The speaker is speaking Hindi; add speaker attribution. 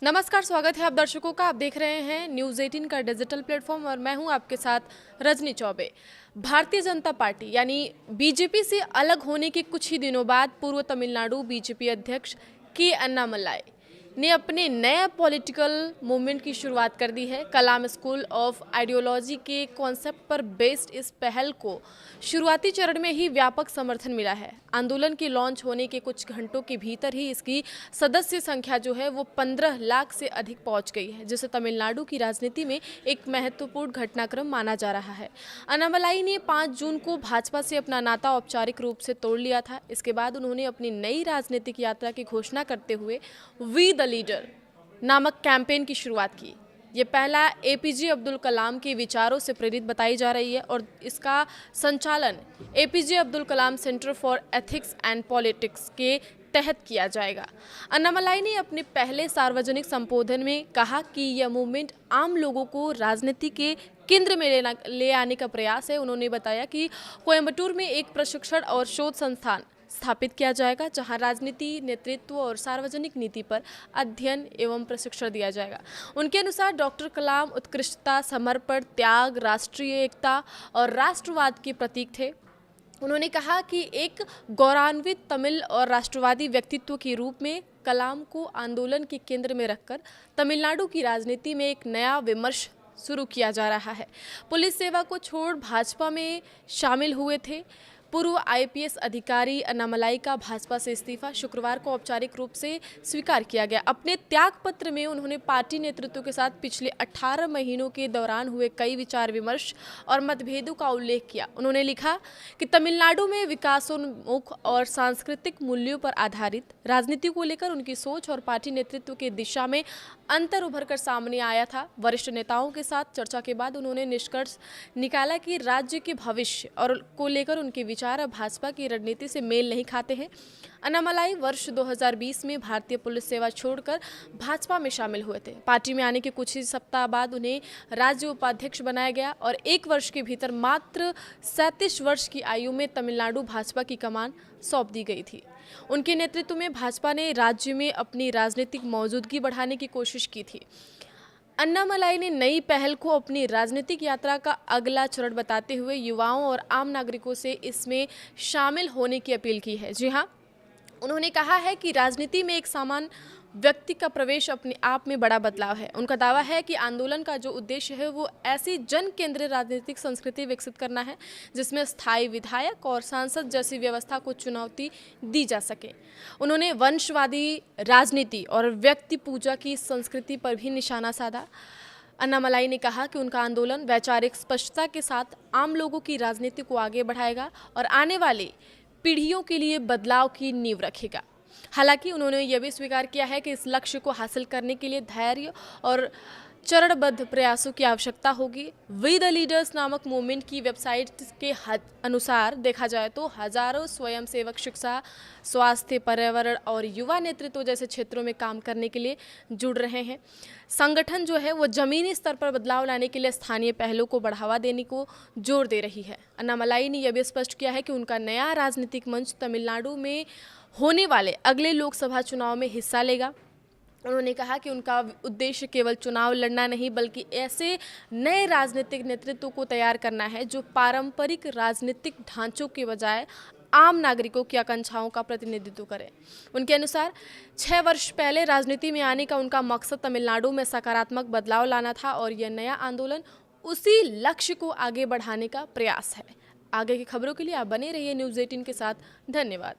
Speaker 1: नमस्कार, स्वागत है आप दर्शकों का। आप देख रहे हैं न्यूज़ 18 का डिजिटल प्लेटफॉर्म और मैं हूं आपके साथ रजनी चौबे। भारतीय जनता पार्टी यानी बीजेपी से अलग होने के कुछ ही दिनों बाद पूर्व तमिलनाडु बीजेपी अध्यक्ष के अन्नामलाई ने अपने नए पॉलिटिकल मूवमेंट की शुरुआत कर दी है। कलाम स्कूल ऑफ आइडियोलॉजी के कॉन्सेप्ट पर बेस्ड इस पहल को शुरुआती चरण में ही व्यापक समर्थन मिला है। आंदोलन के लॉन्च होने के कुछ घंटों के भीतर ही इसकी सदस्य संख्या जो है वो 15 लाख से अधिक पहुंच गई है, जिसे तमिलनाडु की राजनीति में एक महत्वपूर्ण घटनाक्रम माना जा रहा है। अन्नामलाई ने 5 जून को भाजपा से अपना नाता औपचारिक रूप से तोड़ लिया था। इसके बाद उन्होंने अपनी नई राजनीतिक यात्रा की घोषणा करते हुए वी द लीडर नामक कैंपेन की शुरुआत की। ये पहला एपीजे अब्दुल कलाम के विचारों से प्रेरित बताई जा रही है और इसका संचालन APJ Abdul Kalam centre for ethics and politics के तहत किया जाएगा। अन्नामलाई ने अपने पहले सार्वजनिक संबोधन में कहा कि यह मूवमेंट आम लोगों को राजनीति के केंद्र में ले आने का प्रयास है। उन्होंने बताया कि कोयम्बटूर में एक प्रशिक्षण और शोध संस्थान स्थापित किया जाएगा, जहां राजनीति, नेतृत्व और सार्वजनिक नीति पर अध्ययन एवं प्रशिक्षण दिया जाएगा। उनके अनुसार डॉक्टर कलाम उत्कृष्टता, समर्पण, त्याग, राष्ट्रीय एकता और राष्ट्रवाद के प्रतीक थे। उन्होंने कहा कि एक गौरवान्वित तमिल और राष्ट्रवादी व्यक्तित्व के रूप में कलाम को आंदोलन के केंद्र में रखकर तमिलनाडु की राजनीति में एक नया विमर्श शुरू किया जा रहा है। पुलिस सेवा को छोड़ भाजपा में शामिल हुए थे। पूर्व आईपीएस अधिकारी अन्नामलाई का भाजपा से इस्तीफा शुक्रवार को औपचारिक रूप से स्वीकार किया गया। अपने त्याग पत्र में उन्होंने पार्टी नेतृत्व के साथ पिछले 18 महीनों के दौरान हुए कई विचार विमर्श और मतभेदों का उल्लेख किया। उन्होंने लिखा कि तमिलनाडु में विकासोन्मुख और सांस्कृतिक मूल्यों पर आधारित राजनीति को लेकर उनकी सोच और पार्टी नेतृत्व के दिशा में अंतर उभर कर सामने आया था। वरिष्ठ नेताओं के साथ चर्चा के बाद उन्होंने निष्कर्ष निकाला कि राज्य के भविष्य और को लेकर उनके विचार भाजपा की रणनीति से मेल नहीं खाते हैं। अन्नामलाई वर्ष 2020 में भारतीय पुलिस सेवा छोड़कर भाजपा में शामिल हुए थे। पार्टी में आने के कुछ ही सप्ताह बाद उन्हें राज्य उपाध्यक्ष बनाया गया और 1 वर्ष के भीतर मात्र 37 वर्ष की आयु में तमिलनाडु भाजपा की कमान सौंप दी गई थी। उनके नेतृत्व में भाजपा ने राज्य में अपनी राजनीतिक मौजूदगी बढ़ाने की कोशिश की थी। अन्नामलाई ने नई पहल को अपनी राजनीतिक यात्रा का अगला चरण बताते हुए युवाओं और आम नागरिकों से इसमें शामिल होने की अपील की है। जी हाँ, उन्होंने कहा है कि राजनीति में एक सामान्य व्यक्ति का प्रवेश अपने आप में बड़ा बदलाव है। उनका दावा है कि आंदोलन का जो उद्देश्य है वो ऐसी जन केंद्रित राजनीतिक संस्कृति विकसित करना है जिसमें स्थायी विधायक और सांसद जैसी व्यवस्था को चुनौती दी जा सके। उन्होंने वंशवादी राजनीति और व्यक्ति पूजा की संस्कृति पर भी निशाना साधा। अन्नामलाई ने कहा कि उनका आंदोलन वैचारिक स्पष्टता के साथ आम लोगों की राजनीति को आगे बढ़ाएगा और आने वाली पीढ़ियों के लिए बदलाव की नींव रखेगा। हालांकि उन्होंने यह भी स्वीकार किया है कि इस लक्ष्य को हासिल करने के लिए धैर्य और चरणबद्ध प्रयासों की आवश्यकता होगी। वी द लीडर्स नामक मूवमेंट की वेबसाइट के अनुसार देखा जाए तो हजारों स्वयंसेवक शिक्षा, स्वास्थ्य, पर्यावरण और युवा नेतृत्व जैसे क्षेत्रों में काम करने के लिए जुड़ रहे हैं। संगठन जो है वो जमीनी स्तर पर बदलाव लाने के लिए स्थानीय पहलों को बढ़ावा देने को जोर दे रही है। अन्नामलाई ने यह भी स्पष्ट किया है कि उनका नया राजनीतिक मंच तमिलनाडु में होने वाले अगले लोकसभा चुनाव में हिस्सा लेगा। उन्होंने कहा कि उनका उद्देश्य केवल चुनाव लड़ना नहीं बल्कि ऐसे नए राजनीतिक नेतृत्व को तैयार करना है जो पारंपरिक राजनीतिक ढांचों के बजाय आम नागरिकों की आकांक्षाओं का प्रतिनिधित्व करे। उनके अनुसार 6 वर्ष पहले राजनीति में आने का उनका मकसद तमिलनाडु में सकारात्मक बदलाव लाना था और यह नया आंदोलन उसी लक्ष्य को आगे बढ़ाने का प्रयास है। आगे की खबरों के लिए आप बने रहिए न्यूज़ 18 के साथ। धन्यवाद।